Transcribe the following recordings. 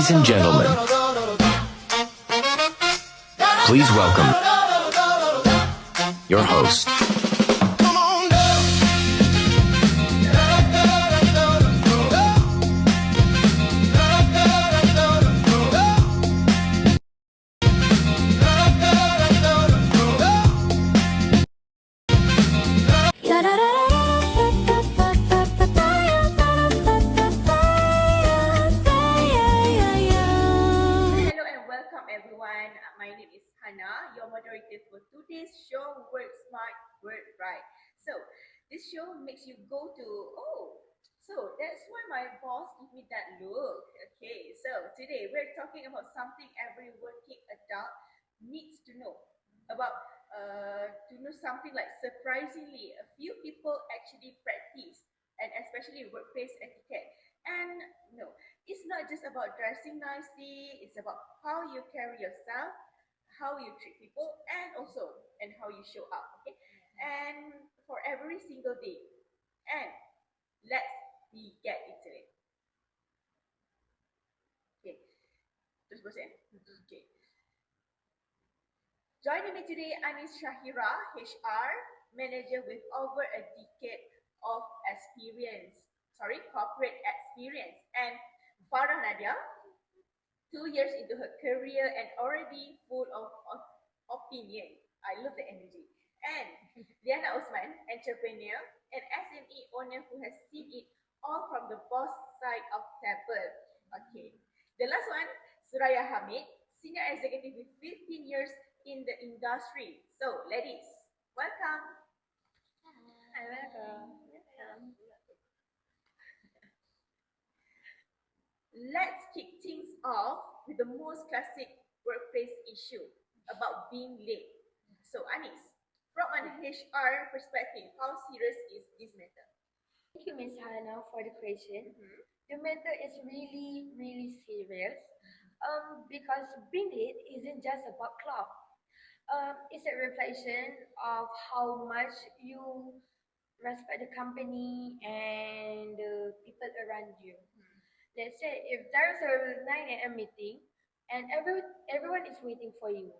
Ladies and gentlemen, please welcome your host. Your moderator for today's show, Work Smart, Work Right. So, this show makes you go to, so that's why my boss give me that look. Okay, so today we're talking about something every working adult needs to know about, to know something like surprisingly, a few people actually practice, and especially workplace etiquette. And no, it's not just about dressing nicely, it's about how you carry yourself, how you treat people, and also how you show up, okay, and for every single day. And let's get into it. Okay, terus bosan. Okay, joining me today, Amisya, HR manager with over a decade of corporate experience, and Farah Nadia, 2 years into her career and already full of opinion. I love the energy. And Liana Osman, entrepreneur and SME owner who has seen it all from the boss side of table. Okay. The last one, Suraya Hamid, senior executive with 15 years in the industry. So, ladies, welcome. Hi, welcome. Let's kick things off with the most classic workplace issue about being late. So, Anis, from an HR perspective, how serious is this matter? Thank you, Ms. Hannah, for the question. The matter is really, really serious because being late isn't just about clock. It's a reflection of how much you respect the company and the people around you. Let's say if there's a 9 a.m. meeting and everyone is waiting for you,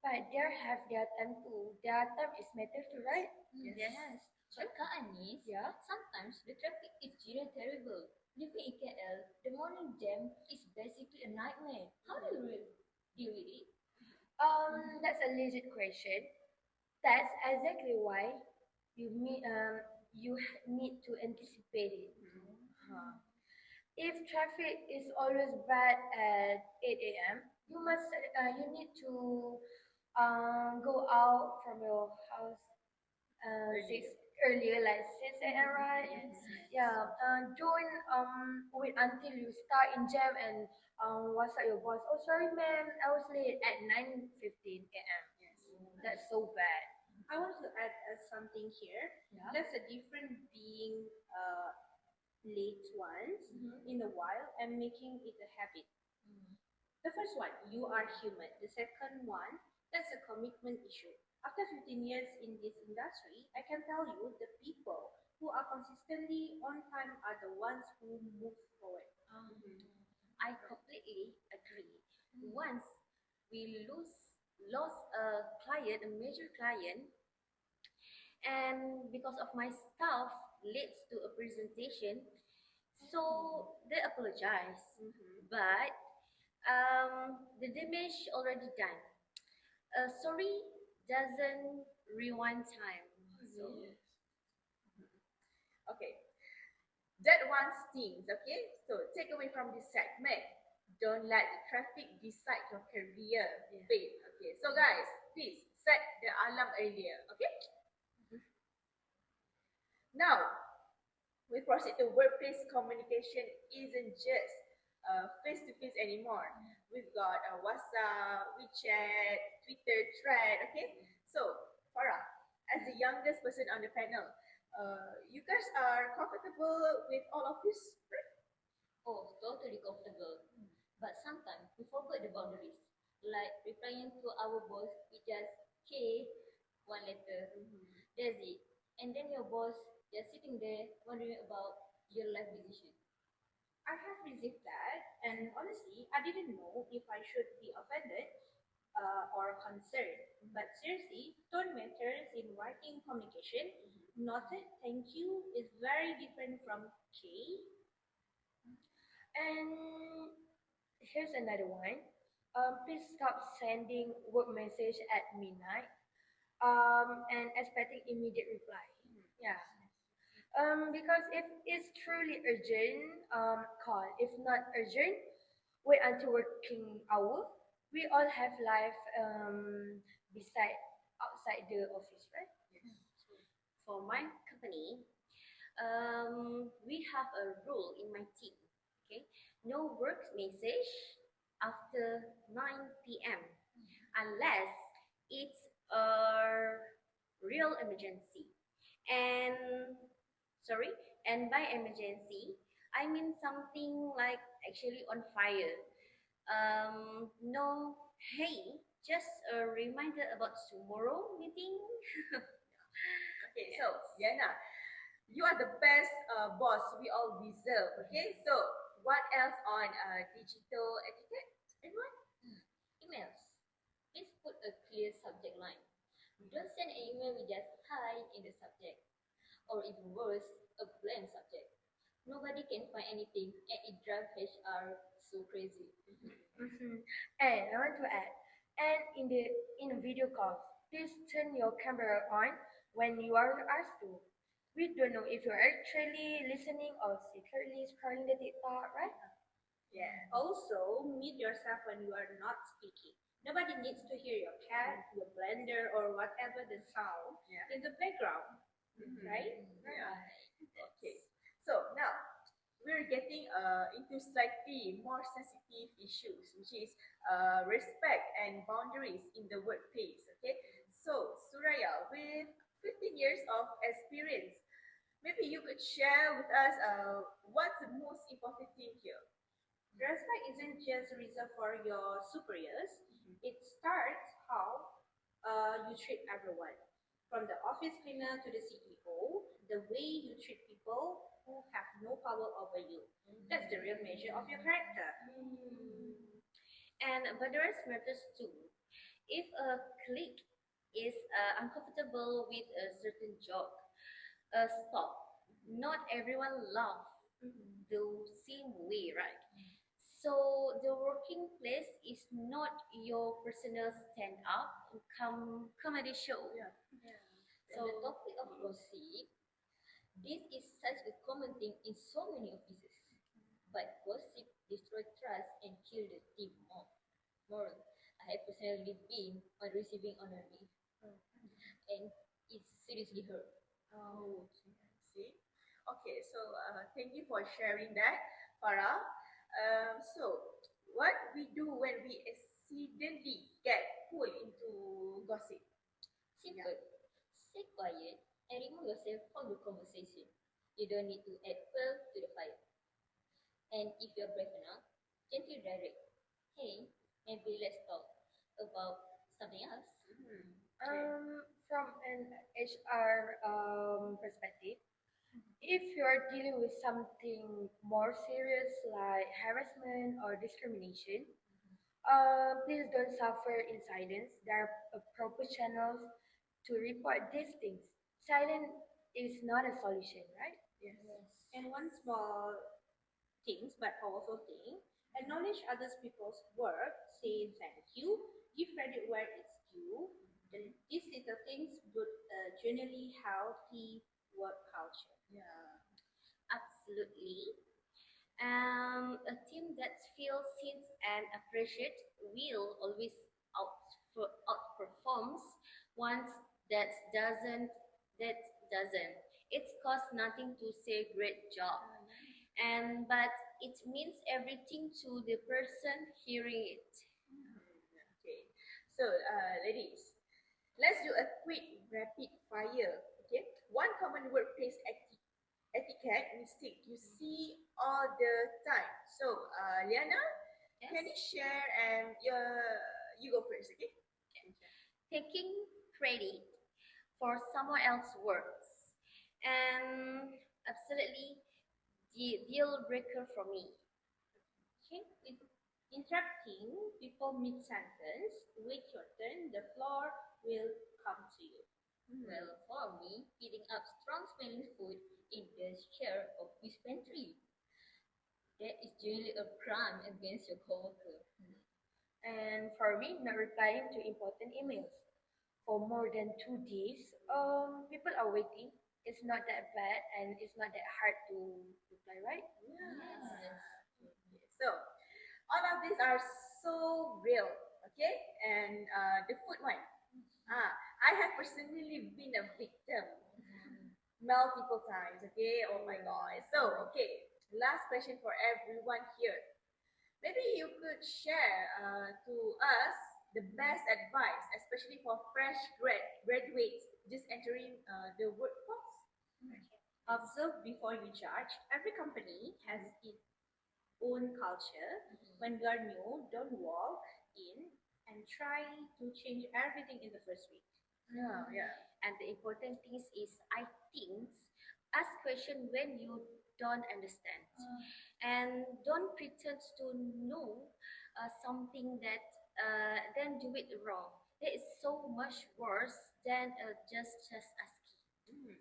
but they have their time too. Their time is matter too, right? Yes. But Kak Anis, Yeah. sometimes the traffic is really terrible. Living in KL, the morning jam is basically a nightmare. How do you deal with it? That's a legit question. That's exactly why you need to anticipate it. Huh. If traffic is always bad at 8 a.m., you need to go out from your house six earlier, like 6 a.m., right? Yes. Yeah. Don't wait until you start in jam and WhatsApp your boss. Oh, sorry, ma'am, I was late at 9:15 a.m. Yes. That's so bad. I want to add something here. Yeah. There's a difference being late once in a while and making it a habit. The first one, you are human. The second one, that's a commitment issue. After 15 years in this industry, I can tell you the people who are consistently on time are the ones who move forward. I completely agree. Once we lost a client, a major client, and because of my staff leads to a presentation, so they apologize. But the damage already done. Sorry doesn't rewind time. So Okay, that one stings, okay? So, take away from this segment. Don't let the traffic decide your career fate. Okay, so guys, please set the alarm earlier, okay? Now, we proceed to workplace communication isn't just face-to-face anymore. We've got WhatsApp, WeChat, Twitter, Thread, okay? So, Farah, as the youngest person on the panel, you guys are comfortable with all of this, right? Oh, totally comfortable. But sometimes we forget the boundaries. Like replying to our boss with just K, one letter. That's it. And then your boss just sitting there wondering about your life decision. I have received that, and honestly, I didn't know if I should be offended or concerned. But seriously, tone matters in writing communication. Noted thank you is very different from K. And here's another one. Please stop sending work message at midnight. And expecting immediate reply. Yeah. Because if it's truly urgent, call. If not urgent, wait until working hour. We all have life beside outside the office, right? For my company, we have a rule in my team. Okay, no work message after 9 p.m. unless it's a real emergency. And sorry, and by emergency, I mean something like actually on fire. No, hey, just a reminder about tomorrow meeting. Okay, so Liana, you are the best boss we all deserve. Okay, so what else on digital etiquette? Everyone? Emails. Please put a clear subject line. Don't send an email with just hi in the subject. Or even worse, a blank subject. Nobody can find anything and it drives HR so crazy. And I want to add, and in video calls, please turn your camera on when you are asked to. We don't know if you're actually listening or secretly scrolling the TikTok, right? Yes. Also, mute yourself when you are not speaking. Nobody needs to hear your cat, your blender, or whatever the sound Yeah. in the background, right? Yeah. Okay. So now we're getting into slightly more sensitive issues, which is respect and boundaries in the workplace. Okay. So Suraya, with 15 years of experience, maybe you could share with us what's the most important thing here. Respect isn't just reserved for your superiors. It starts how you treat everyone, from the office cleaner to the CEO. The way you treat people who have no power over you. That's the real measure of your character. And boundaries matters too. If a colleague is uncomfortable with a certain job, stop. Not everyone loves the same way, right? So the working place is not your personal stand up comedy show. Yeah. So the topic of gossip, this is such a common thing in so many offices. But gossip destroys trust and kill the team more. I have personally been on receiving honor leave, and it seriously hurt. Oh, okay. I see. Okay, so thank you for sharing that, Farah. So, what we do when we accidentally get pulled into gossip? Simple. Stay quiet and remove yourself from the conversation. You don't need to add fuel to the fire. And if you're brave enough, gently direct. Hey, maybe let's talk about something else. From an HR perspective, if you're dealing with something more serious like harassment or discrimination, please don't suffer in silence. There are proper channels to report these things. Silence is not a solution, right? Yes. And one small things but powerful thing, acknowledge others people's work, say thank you, give credit where it's due. These little things build a genuinely healthy work culture. Yeah. Absolutely. A team that feels seen and appreciated will always outperforms ones that doesn't. That doesn't. It costs nothing to say great job, and but it means everything to the person hearing it. Okay. So, ladies, let's do a quick rapid fire. Okay. One common workplace etiquette mistake you see all the time. So, Liana, can you share and you go first, okay? Taking credit for someone else's works, and absolutely deal breaker for me. Okay. Interrupting people mid-sentence. Wait your turn. The floor will come to you. Well, for me, eating up strong smelling food in the share of fish pantry. That is generally a crime against your coworker. And for me, not replying to important emails for more than 2 days. People are waiting. It's not that bad and it's not that hard to reply, right? So, all of these are so real, okay? And the food one. I have personally been a victim multiple times, okay? Oh my God. So, okay, last question for everyone here. Maybe you could share to us the best advice, especially for fresh graduates just entering the workforce. Observe before you judge. Every company has its own culture. When you are new, don't walk in and try to change everything in the first week. Yeah. And the important thing is, I think, ask question when you don't understand, and don't pretend to know something that then do it wrong. That is so much worse than just asking.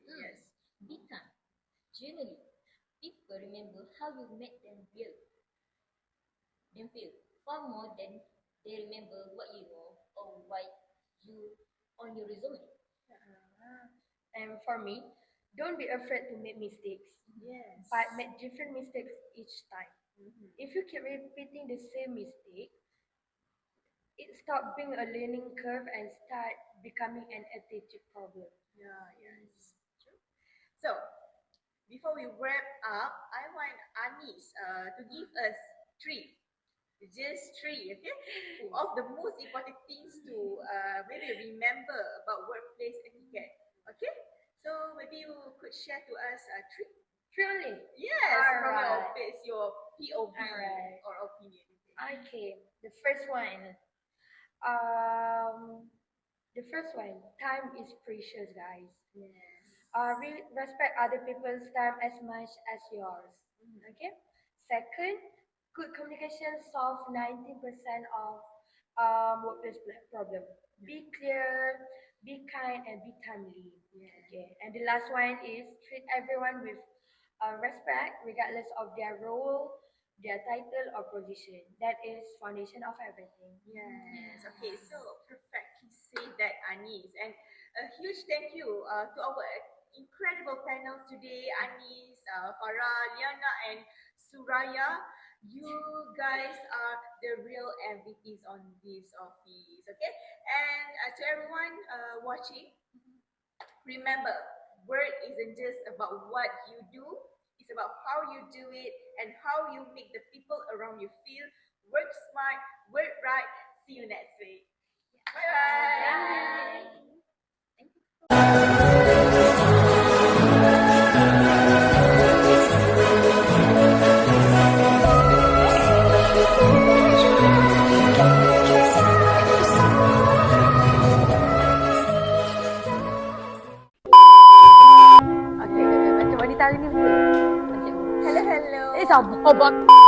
Yes. Be kind. Generally, people remember how you made them feel. Far more than they remember what you know or why you on your resume. And for me, don't be afraid to make mistakes, Yes. but make different mistakes each time. If you keep repeating the same mistake, it stop being a learning curve and start becoming an attitude problem. Yes. True. So, before we wrap up, I want Anis to give us just three, okay, of the most important things to maybe remember about workplace etiquette. Okay, so maybe you could share to us three. Truly. Yes, from your Alright. office, your POV Alright. or opinion. Okay, the first one. Time is precious, guys. Yes. Respect other people's time as much as yours. Okay. Second, good communication solves 90% of workplace problem. Be clear, be kind, and be timely. Okay. And the last one is treat everyone with respect, regardless of their role, their title, or position. That is foundation of everything. Yes. Okay, so perfectly said that, Anis. And a huge thank you to our incredible panels today, Anis, Farah, Liana, and Suraya. You guys are the real MVPs on this office, okay? And to everyone watching, remember, work isn't just about what you do, it's about how you do it and how you make the people around you feel. Work smart, work right. See you next week. Bye-bye. Okay, macam wanita hari ni. Hello, hello. Sabar.